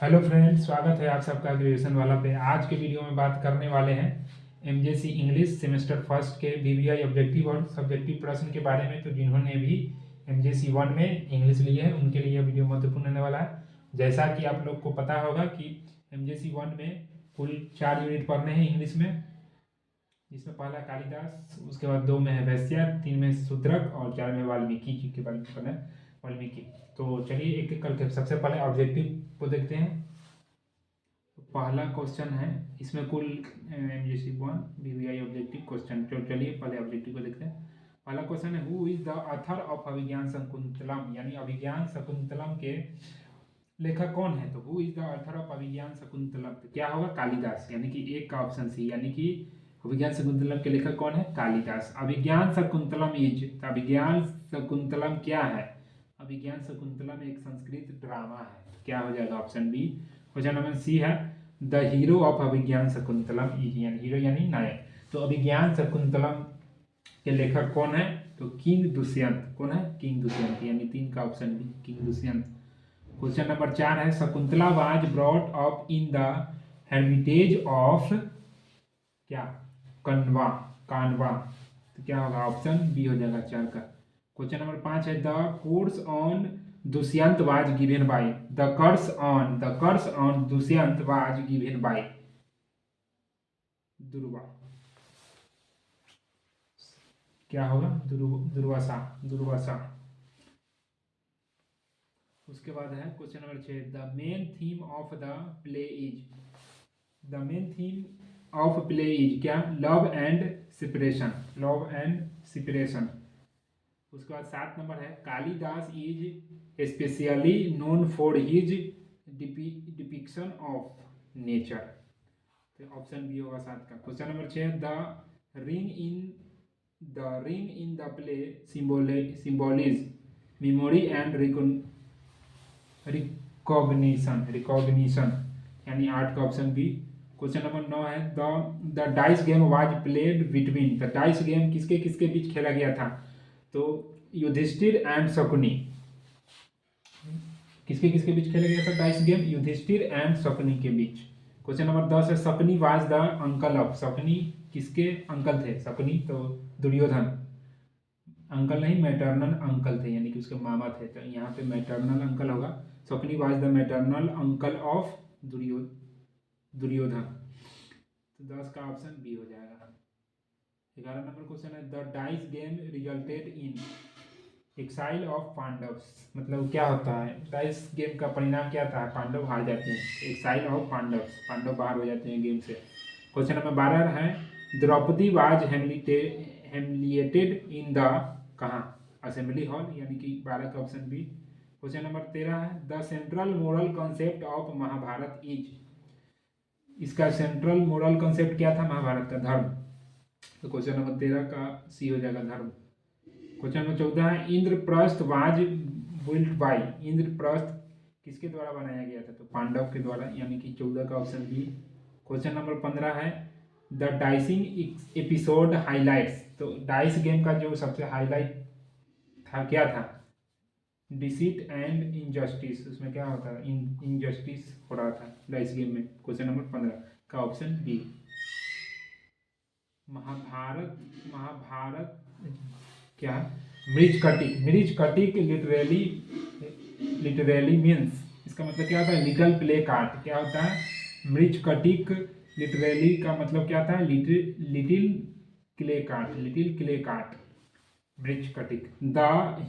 Hello friends, स्वागत है आप सबका ग्रेजुएशन वाला पे। आज के वीडियो में बात करने वाले हैं एमजेसी इंग्लिश सेमेस्टर फर्स्ट के बीबीआई ऑब्जेक्टिव और सब्जेक्टिव प्रश्न के बारे में। तो जिन्होंने भी एमजेसी वन में इंग्लिश ली है उनके लिए यह वीडियो महत्वपूर्ण होने वाला है। जैसा कि आप लोग को पता होगा कि एमजेसी वन में कुल 4 यूनिट पढ़ने हैं इंग्लिश में, जिसमें पहला कालिदास, उसके बाद 2 में है वैश्या, 3 में शूद्रक और 4 में वाल्मीकि जी के बारे में पढ़ना है, वाल्मीकि। तो चलिए एक एक करके सबसे पहले ऑब्जेक्टिव को देखते हैं। तो पहला क्वेश्चन है, इसमें कुल MGC one BBI objective question. तो चलिए पहले ऑब्जेक्टिव को देखते हैं। पहला क्वेश्चन है, who is the author of Abhijnana Shakuntalam, यानी अभिज्ञान शकुंतलम के लेखक कौन है। तो who is the author of Abhijnana Shakuntalam, तो क्या होगा, कालिदास, यानी कि एक का ऑप्शन सी, यानी कि अभिज्ञान शकुंतलम के लेखक कौन है, कालिदास। अभिज्ञान शकुंतलम इज, तो अभिज्ञान शकुंतलम क्या है, अभिज्ञान शकुंतलम एक संस्कृत ड्रामा है। तो क्या हो जाएगा, option B. Question number C है, the hero of Abhijnana Shakuntalam is, यानी हीरो यानी नायक। तो अभिज्ञान शकुंतलम के लेखक कौन है, तो किंग दुष्यंत। कौन है, किंग दुष्यंत, यानी 3 का option B, king Dushyant. Question number 4 है, Shakuntala was brought up in the heritage of क्या, कन्वा, कानवा। तो क्या होगा, ऑप्शन बी हो जाएगा 4 का। क्वेश्चन नंबर 5 है, the course on Dushyant was given by, the curse on Dushyant was given by Durva. क्या होगा, दुर्वासा। उसके बाद है question number 6, the main theme of the play is, the main theme of play is क्या, love and separation, love and separation. उसके बाद 7 नंबर है, Kalidas is specially known for his depiction of nature. तो ऑप्शन बी होगा 7 का। Question number 6, the ring in the play symbolise memory and recognition, यानी 8 का ऑप्शन बी। क्वेश्चन नंबर 9 है, the dice game was played between, the dice game किसके किसके बीच खेला गया था। तो युधिष्ठिर एंड शकुनी, किसके किसके बीच खेला गया था dice game, Yudhishthir and Shakuni के बीच। क्वेश्चन नंबर 10 है, Shakuni was the uncle of, Shakuni किसके अंकल थे, शकुनी तो दुर्योधन, अंकल नहीं मैटरनल अंकल थे, यानी कि उसके मामा थे। तो यहाँ पे मैटरनल अंकल होगा, Shakuni was the maternal uncle of Duryodhan. तो 10 का ऑप्शन बी हो जाएगा। 11 नंबर क्वेश्चन है, the dice game resulted in exile of Pandavs, मतलब क्या होता है, डाइस गेम का परिणाम क्या था, पांडव हार जाते हैं, एक्साइल ऑफ पांडव्स, पांडव बाहर हो जाते हैं गेम से। क्वेश्चन नंबर 12 है, द्रौपदी वाज हेमलिएटेड इन द कहाँ, असेंबली हॉल, यानी कि 12 का ऑप्शन बी। क्वेश्चन नंबर 13 है, the central moral concept of Mahabharata is, इसका सेंट्रल मोरल कॉन्सेप्ट क्या था महाभारत का, धर्म। तो क्वेश्चन नंबर 13 का सी हो जाएगा, धर्म। क्वेश्चन नंबर 14 है, Indraprastha was built by, Indraprastha किसके द्वारा बनाया गया था, तो पांडव के द्वारा, यानी कि 14 का ऑप्शन बी। क्वेश्चन नंबर 15 है, द डाइसिंग एपिसोड हाइलाइट्स, तो डाइस गेम का जो सबसे हाईलाइट था क्या था, डिसीट एंड इनजस्टिस, उसमें क्या होता है, इनजस्टिस हो रहा था डाइस गेम में। क्वेश्चन नंबर 15 का ऑप्शन बी। महाभारत क्या, मृज कटिक लिटरली मीन्स, इसका मतलब क्या होता है, लिटिल प्ले कार्ट। क्या होता है, मृज कटिक लिटरली का मतलब क्या था, little clay cart, Mrichchhakatika. The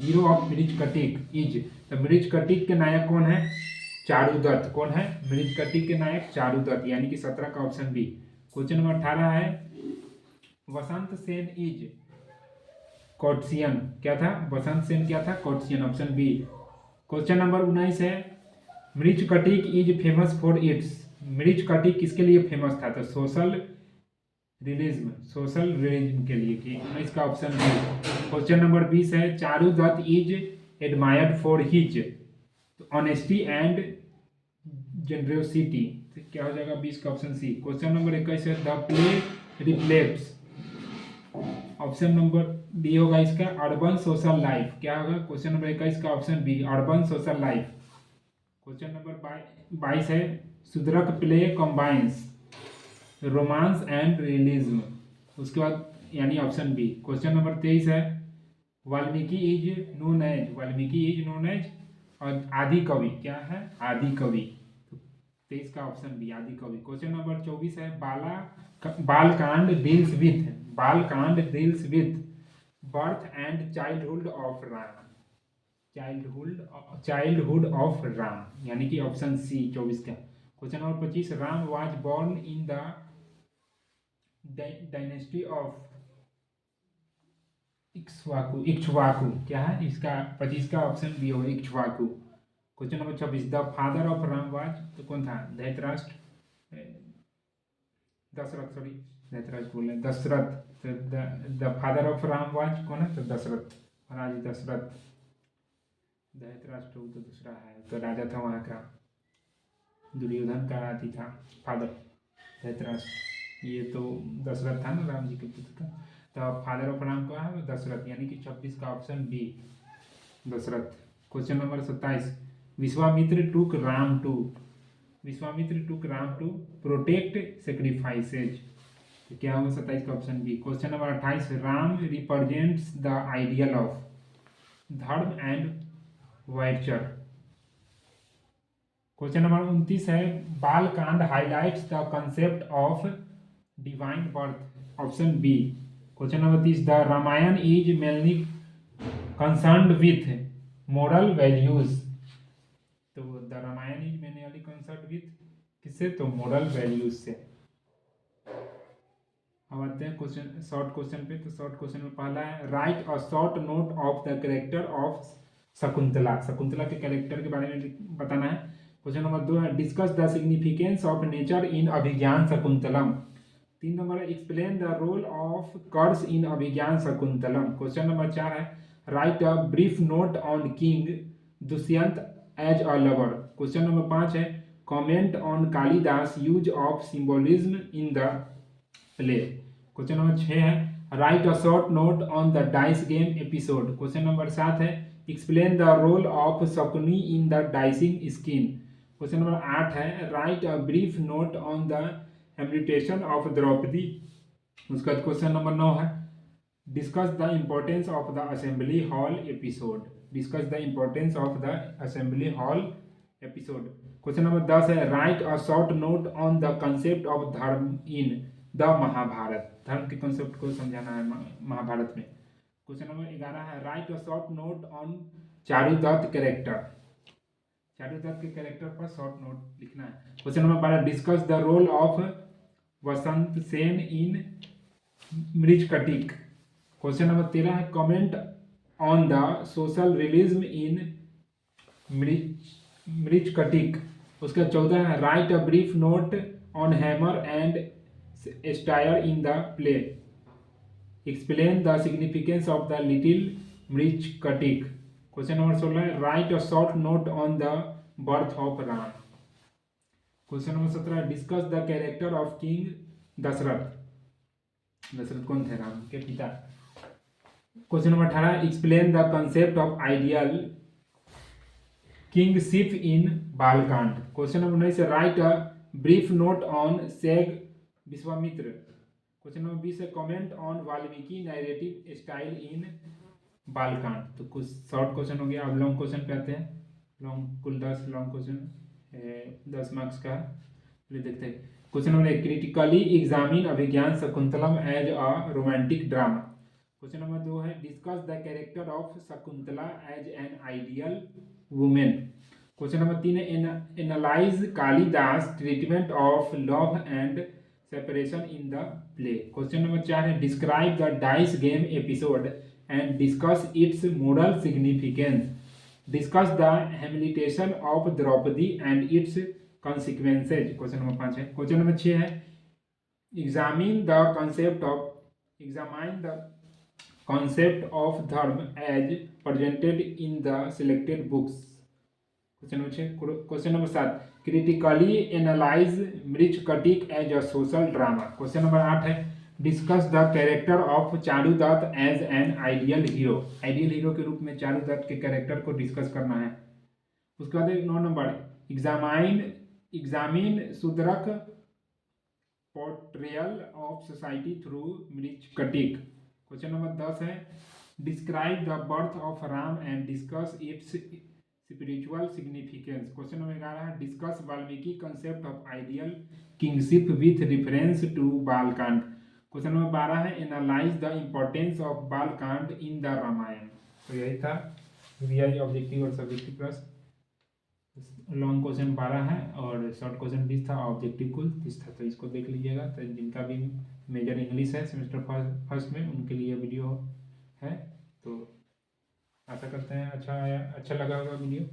hero of Mrichchhakatika is, तो मृज कटिक के नायक कौन है, चारुदत्त। कौन है, मृज कटिक के नायक चारुदत्त, यानी कि 17 का ऑप्शन बी। क्वेश्चन नंबर 18 है, वसंत सेन इज कॉट्सियन, क्या था, वसंत सेन क्या था, कॉट्सियन, ऑप्शन बी। क्वेश्चन नंबर 19 है, मृज कटिक इज फेमस फॉर इट्स, मृज कटिक किसके लिए फेमस था, तो सोशल रियलिज्म के लिए, कि 19 का ऑप्शन बी। क्वेश्चन नंबर 20 है, Charudatta is admired for his honesty and generosity, क्या हो जाएगा, 20 का ऑप्शन सी। क्वेश्चन नंबर 21 है, the play reflects, option number B होगा इसका, अर्बन सोशल लाइफ। क्या होगा, क्वेश्चन नंबर 21 का option B, urban social life. Question number 22 है Shudraka play combines romance and realism, उसके बाद यानी ऑप्शन बी। क्वेश्चन नंबर 23 है Valmiki is known as, Valmiki is known as और आदि कवि क्या है, आदि कवि। तो 23 का ऑप्शन बी आदि कवि। क्वेश्चन नंबर 24 है Balakanda deals with, Balakanda deals with birth and childhood of Ram, childhood of Ram यानी कि ऑप्शन सी 24 का। Question number 25 Ram was born in the dynasty of Ikshvaku, Ikshvaku क्या है इसका 25 का ऑप्शन बी हो Ikshvaku. Question number 26 the father of Ram was, तो कौन था, धृतराष्ट्र, दशरथ, सॉरी धृतराष्ट्र बोल रहे Dasharath. The father of Ram was कौन है, तो दशरथ, महाराज दशरथ। धृतराष्ट्र तो दूसरा है, तो राजा था वहाँ का, दुर्योधन का हाथी था फादर धृतराष्ट्र, ये तो दशरथ था ना राम जी के पुत्र का। तो फादर ऑफ राम का है दशरथ यानी कि 26 का option B Dasharath. Question number 27 Vishwamitra took Ram to, Vishwamitra took Ram to protect सेक्रीफाइसेज, तो क्या होगा 27 का option B. Question number 28 Ram represents the ideal of dharma and वर्चर। क्वेश्चन नंबर 29 है Balakanda highlights the concept of divine birth, option B. Question number 30 the Ramayana is mainly concerned with moral values, तो the Ramayana is mainly concerned with किससे, तो moral values से। अब आते हैं question short question पे। तो शॉर्ट क्वेश्चन में पहला है write a short note of the character of Shakuntala, Shakuntala के कैरेक्टर के बारे में बताना है। क्वेश्चन नंबर 2 है discuss the significance of nature in Abhijnana Shakuntalam. 3 नंबर है explain the role of curse in Abhijnana Shakuntalam. Question number 4 है write a brief note on king Dushyant as a lover. Question number 5 है comment on Kalidas use of symbolism in the play. Question number 6 है write a short note on the dice game episode. Question number 7 है explain the role of Shakuni in the dicing scheme. Question number 8 है write a brief note on the habitation of Draupadi. उसका question number 9 है discuss the importance of the assembly hall episode, discuss the importance of the assembly hall episode. Question number 10 है write a short note on the concept of dharma in the Mahabharat, धर्म के concept को समझाना है महाभारत में। Question number 11 है write a short note on Charudatta character, Charudatta के character पर शॉर्ट नोट लिखना है। Question number 12 discuss the role of Vasantsena in Mrichchhakatika. Question number 13 है comment on the social realism in Mrichchhakatika. उसका 14 है write a brief note on humour and satire in the play, explain the significance of the little Mrichchhakatika. Question number 16 है write a short note on the birth of Ram. Question number 17 discuss the character of king Dasharath, Dasharath कौन थे, राम के पिता। Question number 18 explain the concept of ideal kingship in Balakanda. Question number 19 write a brief note on sage Vishwamitra. Question number 20 है comment on Valmiki narrative style in Balakanda. तो कुछ short question हो गया। अब लॉन्ग क्वेश्चन पे आते हैं। लॉन्ग कुल 10 लॉन्ग क्वेश्चन 10 मार्क्स का है, देखते हैं। Question number 1 critically examine Abhijnana Shakuntalam as a romantic drama. Question number 2 है discuss the character of Shakuntala as an ideal women. Question number 3 है analyse Kalidas treatment of love and separation in the play. Question number 4 है describe the dice game episode and discuss its moral significance, discuss the habilitation of Draupadi and its consequences. Question number 5 है। Question number 6 है examine the concept of examine the concept of dharma as presented in the selected books। Question number 7 critically analyze Mrichchhakatika as a social drama। Question number 8 है discuss the character of Charudatta as an ideal hero, ideal hero के रूप में चारुदत्त के character को discuss करना है। उसके बाद 9 number examine Sudraka portrayal of society through Mrichchhakatika. Question number 10 है describe the birth of Ram and discuss its spiritual significance. Question number 11 है discuss Valmiki concept of ideal kingship with reference to Balakanda. Question number 12 है analyse the importance of Balakanda in the Ramayana. तो यही था VI objective और subjective प्रश्न। Long question 12 है और short question 20 था, ऑब्जेक्टिव कुल 30 था। तो इसको देख लीजिएगा। तो जिनका भी मेजर इंग्लिश है सेमेस्टर फर्स्ट में उनके लिए वीडियो है। तो आशा करते हैं अच्छा लगा होगा वीडियो।